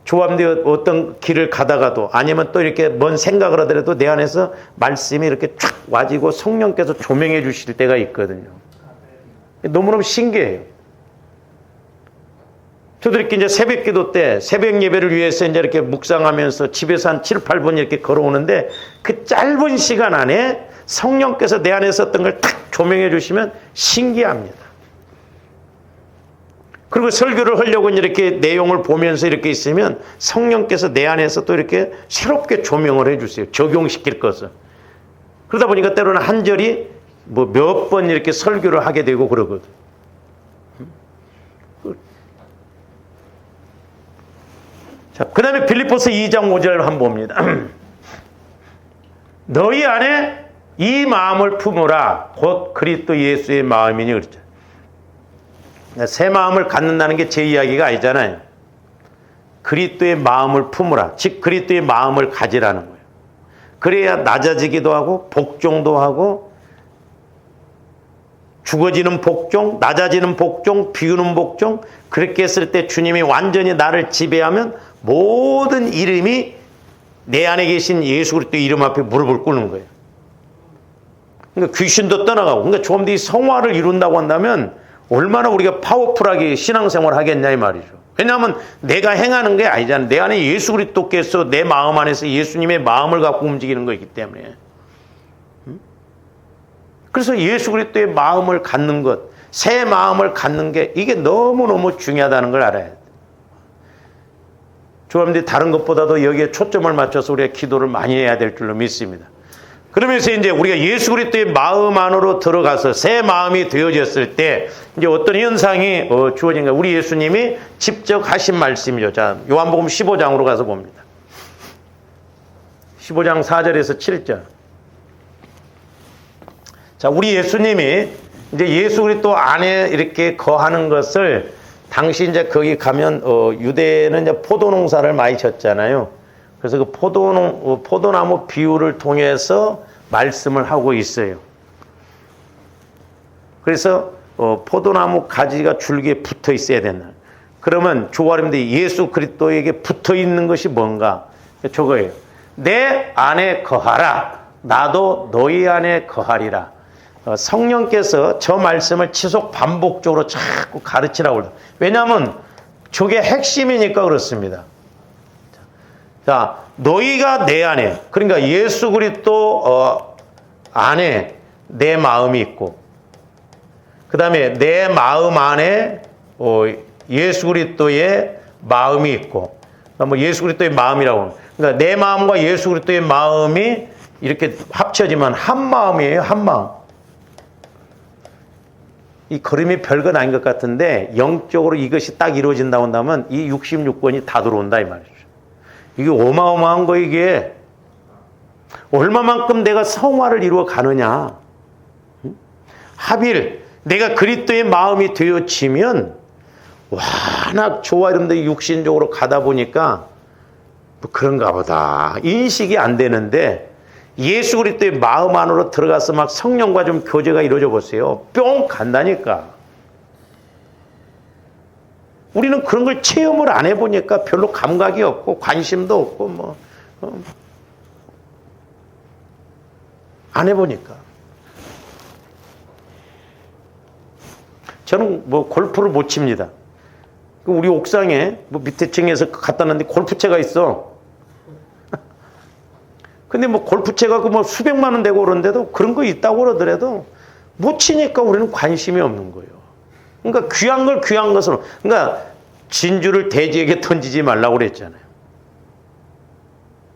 조함되어 어떤 길을 가다가도 아니면 또 이렇게 뭔 생각을 하더라도 내 안에서 말씀이 이렇게 쫙 와지고 성령께서 조명해 주실 때가 있거든요. 너무너무 신기해요. 저도 이렇게 이제 새벽 기도 때 새벽 예배를 위해서 이제 이렇게 묵상하면서 집에서 한 7, 8분 이렇게 걸어오는데 그 짧은 시간 안에 성령께서 내 안에 있었던 걸 탁 조명해 주시면 신기합니다. 그리고 설교를 하려고 이렇게 내용을 보면서 이렇게 있으면 성령께서 내 안에서 또 이렇게 새롭게 조명을 해 주세요. 적용시킬 것을. 그러다 보니까 때로는 한 절이 뭐 몇 번 이렇게 설교를 하게 되고 그러거든. 자, 그 다음에 빌립보서 2장 5절 한번 봅니다. 너희 안에 이 마음을 품으라 곧 그리스도 예수의 마음이니 그렇죠. 새 마음을 갖는다는 게 제 이야기가 아니잖아요. 그리스도의 마음을 품으라. 즉 그리스도의 마음을 가지라는 거예요. 그래야 낮아지기도 하고 복종도 하고 죽어지는 복종, 낮아지는 복종, 비우는 복종. 그렇게 했을 때 주님이 완전히 나를 지배하면 모든 이름이 내 안에 계신 예수 그리스도의 이름 앞에 무릎을 꿇는 거예요. 그러니까 귀신도 떠나가고. 그러니까 조함들이 성화를 이룬다고 한다면 얼마나 우리가 파워풀하게 신앙생활을 하겠냐 이 말이죠. 왜냐하면 내가 행하는 게 아니잖아요. 내 안에 예수 그리스도께서 내 마음 안에서 예수님의 마음을 갖고 움직이는 거기 때문에. 그래서 예수 그리스도의 마음을 갖는 것, 새 마음을 갖는 게 이게 너무너무 중요하다는 걸 알아야 돼요. 조함들이 다른 것보다도 여기에 초점을 맞춰서 우리가 기도를 많이 해야 될 줄로 믿습니다. 그러면서 이제 우리가 예수 그리스도의 마음 안으로 들어가서 새 마음이 되어졌을 때 이제 어떤 현상이 주어진가? 우리 예수님이 직접 하신 말씀이죠. 자, 요한복음 15장으로 가서 봅니다. 15장 4절에서 7절. 자, 우리 예수님이 이제 예수 그리스도 안에 이렇게 거하는 것을 당시 이제 거기 가면 유대는 이제 포도 농사를 많이 졌잖아요. 그래서 그 포도나무 비유를 통해서 말씀을 하고 있어요. 그래서 포도나무 가지가 줄기에 붙어 있어야 된다. 그러면 조아림들이 예수 그리스도에게 붙어 있는 것이 뭔가? 저거예요. 내 안에 거하라. 나도 너희 안에 거하리라. 성령께서 저 말씀을 지속 반복적으로 자꾸 가르치라고 그래요. 왜냐하면 저게 핵심이니까 그렇습니다. 자, 너희가 내 안에, 그러니까 예수 그리스도 안에 내 마음이 있고, 그 다음에 내 마음 안에 예수 그리스도의 마음이 있고, 뭐 예수 그리스도의 마음이라고. 그러니까 내 마음과 예수 그리스도의 마음이 이렇게 합쳐지면 한 마음이에요, 한 마음. 이 걸음이 별건 아닌 것 같은데 영적으로 이것이 딱 이루어진다고 한다면 이 66권이 다 들어온다 이 말이죠. 이게 어마어마한 거 이게. 얼마만큼 내가 성화를 이루어 가느냐. 하빌 내가 그리스도의 마음이 되어지면 워낙 좋아 이런데 육신적으로 가다 보니까 뭐 그런가 보다 인식이 안 되는데 예수 그리스도의 마음 안으로 들어가서 막 성령과 좀 교제가 이루어져 보세요. 뿅 간다니까. 우리는 그런 걸 체험을 안 해보니까 별로 감각이 없고 관심도 없고 안 해보니까. 저는 골프를 못 칩니다. 우리 옥상에 밑에 층에서 갖다 놨는데 골프채가 있어. 근데 골프채가 수백만 원 되고 그러는데도 그런 거 있다고 그러더라도 못 치니까 우리는 관심이 없는 거예요. 그러니까 귀한 걸 귀한 것으로. 그러니까 진주를 돼지에게 던지지 말라고 그랬잖아요.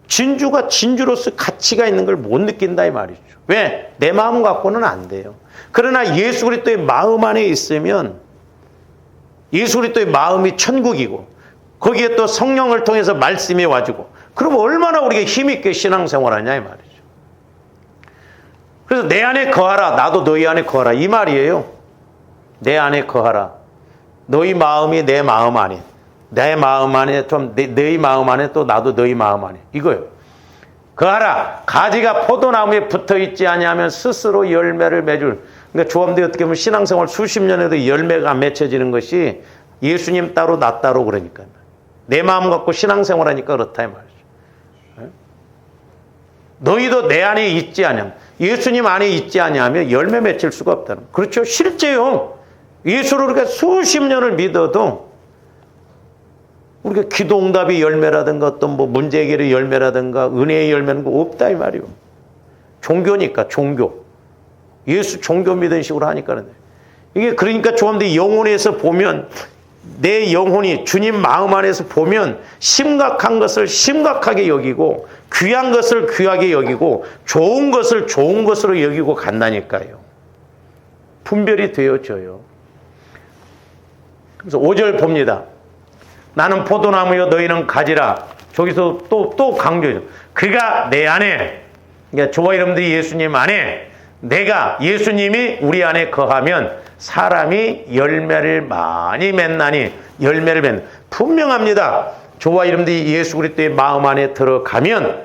진주가 진주로서 가치가 있는 걸 못 느낀다 이 말이죠. 왜? 내 마음 갖고는 안 돼요. 그러나 예수 그리스도의 마음 안에 있으면 예수 그리스도의 마음이 천국이고 거기에 또 성령을 통해서 말씀이 와주고 그럼 얼마나 우리가 힘있게 신앙생활하냐 이 말이죠. 그래서 내 안에 거하라 나도 너희 안에 거하라 이 말이에요. 내 안에 거하라. 너희 마음이 내 마음 안에 내 마음 안에 너희 마음 안에 또 나도 너희 마음 안에 이거요. 거하라. 가지가 포도나무에 붙어있지 아니하면 스스로 열매를 맺을. 그러니까 조함들이 어떻게 보면 신앙생활 수십 년에도 열매가 안 맺혀지는 것이 예수님 따로 나 따로 그러니까요. 내 마음 갖고 신앙생활하니까 그렇다 이 말이죠. 너희도 내 안에 있지 아니하면 예수님 안에 있지 아니하면 열매 맺힐 수가 없다는 거예요. 그렇죠. 실제요. 예수를 우리가 수십 년을 믿어도 우리가 기도응답의 열매라든가 어떤 문제 해결의 열매라든가 은혜의 열매는 없다 이 말이에요. 종교니까 종교. 예수 종교 믿은 식으로 하니까 이게 그러니까 조함들이 영혼에서 보면 내 영혼이 주님 마음 안에서 보면 심각한 것을 심각하게 여기고 귀한 것을 귀하게 여기고 좋은 것을 좋은 것으로 여기고 간다니까요. 분별이 되어져요. 그래서 5절 봅니다. 나는 포도나무여 너희는 가지라. 저기서 또 강조해요. 그가 내 안에 그러니까 저와 여러분들이 예수님 안에 내가 예수님이 우리 안에 거하면 사람이 열매를 많이 맺나니 열매를 맺는 분명합니다. 저와 여러분들이 예수 그리스도의 마음 안에 들어가면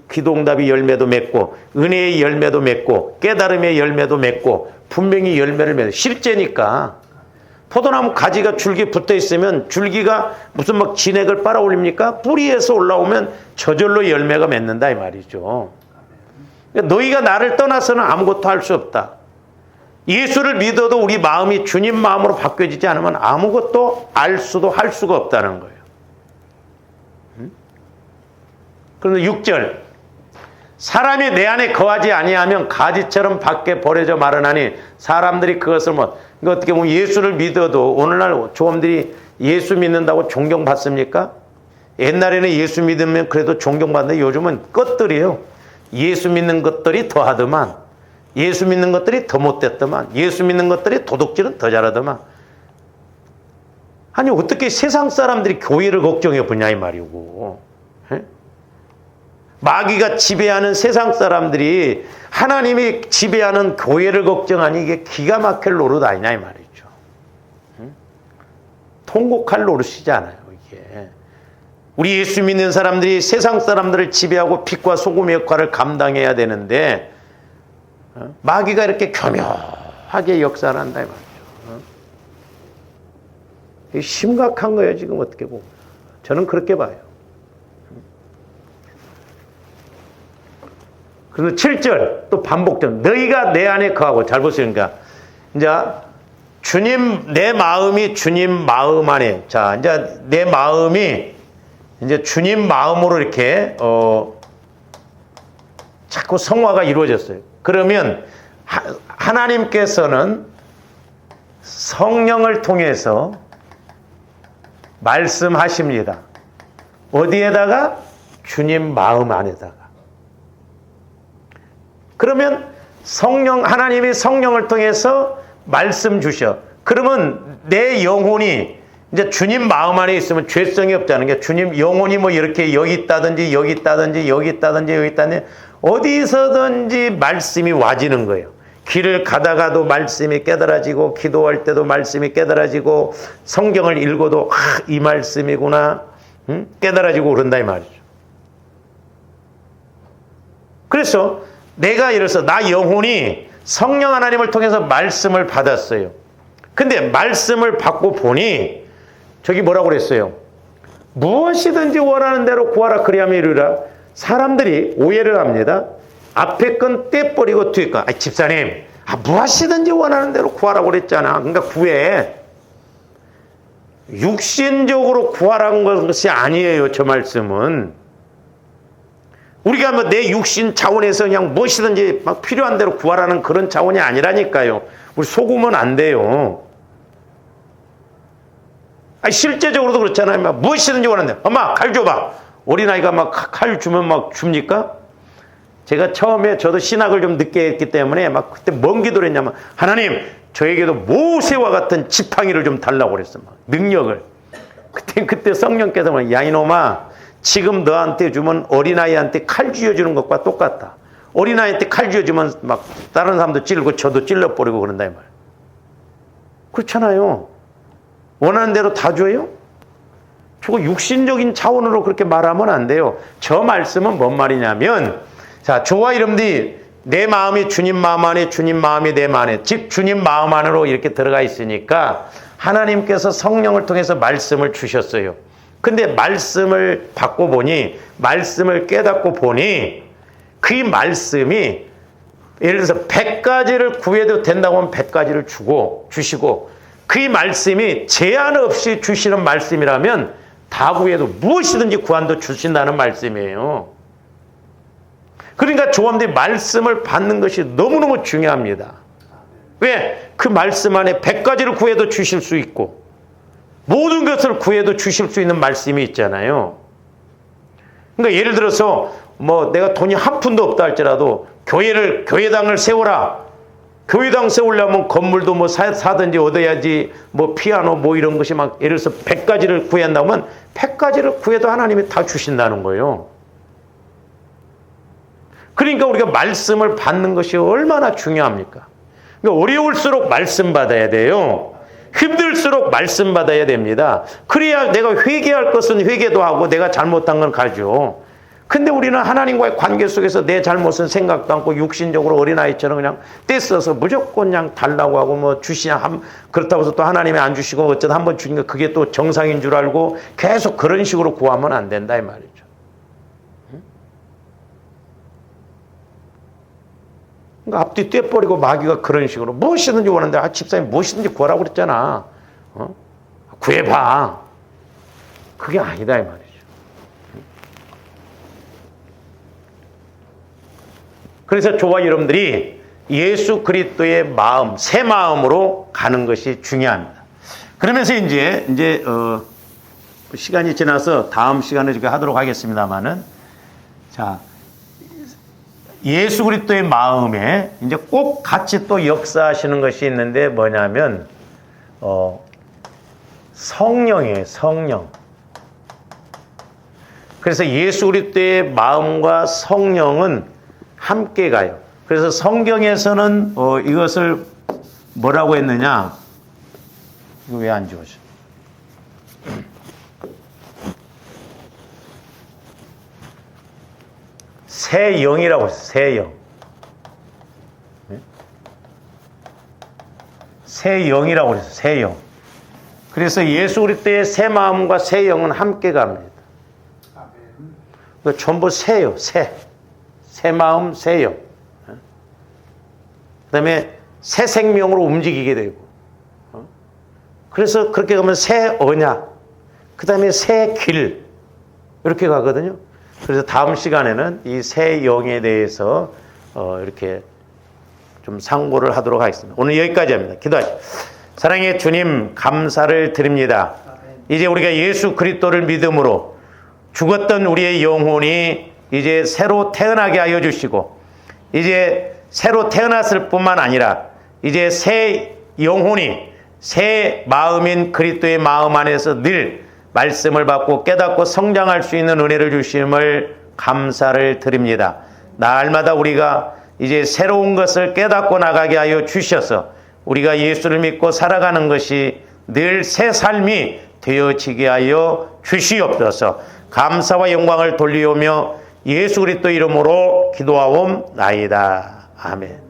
기도응답의 열매도 맺고 은혜의 열매도 맺고 깨달음의 열매도 맺고 분명히 열매를 맺는 실제니까. 포도나무 가지가 줄기에 붙어 있으면 줄기가 무슨 진액을 빨아올립니까? 뿌리에서 올라오면 저절로 열매가 맺는다 이 말이죠. 너희가 나를 떠나서는 아무것도 할 수 없다. 예수를 믿어도 우리 마음이 주님 마음으로 바뀌어지지 않으면 아무것도 알 수도 할 수가 없다는 거예요. 그런데 6절 사람이 내 안에 거하지 아니하면 가지처럼 밖에 버려져 마르나니 사람들이 그것을 어떻게 보면 예수를 믿어도 오늘날 조함들이 예수 믿는다고 존경받습니까? 옛날에는 예수 믿으면 그래도 존경받는데 요즘은 것들이에요. 예수 믿는 것들이 더하더만 예수 믿는 것들이 더 못됐더만 예수 믿는 것들이 도둑질은 더 잘하더만. 아니 어떻게 세상 사람들이 교회를 걱정해 보냐 이 말이고. 마귀가 지배하는 세상 사람들이 하나님이 지배하는 교회를 걱정하니 이게 기가 막힐 노릇 아니냐 이 말이죠. 통곡할 노릇이잖아요 이게. 우리 예수 믿는 사람들이 세상 사람들을 지배하고 빛과 소금의 역할을 감당해야 되는데 마귀가 이렇게 교묘하게 역사를 한다 이 말이죠. 이게 심각한 거예요 지금 어떻게 보면. 저는 그렇게 봐요. 그래서 7절 또 반복점 너희가 내 안에 거하고 잘 보세요. 그러니까 이제 주님 내 마음이 주님 마음 안에 자 이제 내 마음이 이제 주님 마음으로 이렇게 자꾸 성화가 이루어졌어요. 그러면 하나님께서는 성령을 통해서 말씀하십니다. 어디에다가? 주님 마음 안에다가. 그러면 하나님이 성령을 통해서 말씀 주셔. 그러면 내 영혼이 이제 주님 마음 안에 있으면 죄성이 없다는 게 주님 영혼이 이렇게 여기 있다든지 여기 있다든지 여기 있다든지 여기 있다든지 어디서든지 말씀이 와지는 거예요. 길을 가다가도 말씀이 깨달아지고 기도할 때도 말씀이 깨달아지고 성경을 읽어도 이 말씀이구나 깨달아지고 그런다 이 말이죠. 그래서 내가 이래서 나 영혼이 성령 하나님을 통해서 말씀을 받았어요. 근데 말씀을 받고 보니 저기 뭐라고 그랬어요? 무엇이든지 원하는 대로 구하라 그리하면 이루리라. 사람들이 오해를 합니다. 앞에 건 떼버리고 뒤에 건. 집사님, 무엇이든지 원하는 대로 구하라고 그랬잖아. 그러니까 구해. 육신적으로 구하라는 것이 아니에요. 저 말씀은. 우리가 뭐 내 육신 차원에서 그냥 무엇이든지 막 필요한 대로 구하라는 그런 차원이 아니라니까요. 우리 속으면 안 돼요. 실제적으로도 그렇잖아요. 막 무엇이든지 원하는데, 엄마 칼 줘봐. 어린아이가 막 칼 주면 막 줍니까? 제가 처음에 저도 신학을 좀 늦게 했기 때문에 막 그때 뭔 기도를 했냐면, 하나님 저에게도 모세와 같은 지팡이를 좀 달라고 그랬어. 막 능력을. 그때 성령께서 막, 야 이놈아, 지금 너한테 주면 어린아이한테 칼 쥐어주는 것과 똑같다. 어린아이한테 칼 쥐어주면 막 다른 사람도 찔고 저도 찔러버리고 그런다 이 말. 그렇잖아요. 원하는 대로 다 줘요? 저거 육신적인 차원으로 그렇게 말하면 안 돼요. 저 말씀은 뭔 말이냐면, 자, 저와 여러분들이 내 마음이 주님 마음 안에, 주님 마음이 내 마음 안에, 즉 주님 마음 안으로 이렇게 들어가 있으니까 하나님께서 성령을 통해서 말씀을 주셨어요. 근데 말씀을 받고 보니, 말씀을 깨닫고 보니 그 말씀이 예를 들어서 100가지를 구해도 된다고 하면 100가지를 주시고, 그 말씀이 제한 없이 주시는 말씀이라면 다 구해도 무엇이든지 구한도 주신다는 말씀이에요. 그러니까 조합들이 말씀을 받는 것이 너무너무 중요합니다. 왜? 그 말씀 안에 100가지를 구해도 주실 수 있고 모든 것을 구해도 주실 수 있는 말씀이 있잖아요. 그러니까 예를 들어서 뭐 내가 돈이 한 푼도 없다 할지라도 교회당을 세워라. 교회당 세우려면 건물도 뭐 사든지 얻어야지, 뭐 피아노 뭐 이런 것이 막 예를 들어서 100가지를 구한다면 100가지를 구해도 하나님이 다 주신다는 거예요. 그러니까 우리가 말씀을 받는 것이 얼마나 중요합니까? 그러니까 어려울수록 말씀 받아야 돼요. 힘들수록 말씀 받아야 됩니다. 그래야 내가 회개할 것은 회개도 하고 내가 잘못한 건 가죠. 근데 우리는 하나님과의 관계 속에서 내 잘못은 생각도 않고 육신적으로 어린아이처럼 그냥 떼써서 무조건 그냥 달라고 하고 뭐 주시냐, 그렇다고 해서 또 하나님이 안 주시고 어쩌다 한번 주니까 그게 또 정상인 줄 알고 계속 그런 식으로 구하면 안 된다 이 말이죠. 그러니까 앞뒤 떼버리고 마귀가 그런 식으로 무엇이든지 원하는데, 집사님 무엇이든지 구하라고 그랬잖아. 구해봐. 그게 아니다 이 말이죠. 그래서 저와 여러분들이 예수 그리스도의 마음, 새 마음으로 가는 것이 중요합니다. 그러면서 이제 시간이 지나서 다음 시간에 제가 하도록 하겠습니다만은, 자, 예수 그리스도의 마음에 이제 꼭 같이 또 역사하시는 것이 있는데 뭐냐면 성령이에요. 성령. 그래서 예수 그리스도의 마음과 성령은 함께 가요. 그래서 성경에서는 이것을 뭐라고 했느냐? 이거 왜 안 지워져? 새 영이라고 했어요. 새 영. 새 영이라고 했어요. 새 영. 그래서 예수 그리스도의 새 마음과 새 영은 함께 갑니다. 전부 새요. 새 마음, 새 영. 그 다음에 새 생명으로 움직이게 되고. 그래서 그렇게 가면 새 언약, 그 다음에 새 길, 이렇게 가거든요. 그래서 다음 시간에는 이 새 영에 대해서 이렇게 좀 상고를 하도록 하겠습니다. 오늘 여기까지 합니다. 기도하시죠. 사랑의 주님, 감사를 드립니다. 이제 우리가 예수 그리스도를 믿음으로 죽었던 우리의 영혼이 이제 새로 태어나게 하여 주시고, 이제 새로 태어났을 뿐만 아니라 이제 새 영혼이 새 마음인 그리스도의 마음 안에서 늘 말씀을 받고 깨닫고 성장할 수 있는 은혜를 주심을 감사를 드립니다. 날마다 우리가 이제 새로운 것을 깨닫고 나가게 하여 주셔서 우리가 예수를 믿고 살아가는 것이 늘 새 삶이 되어지게 하여 주시옵소서. 감사와 영광을 돌리오며 예수 그리스도 이름으로 기도하옵나이다. 아멘.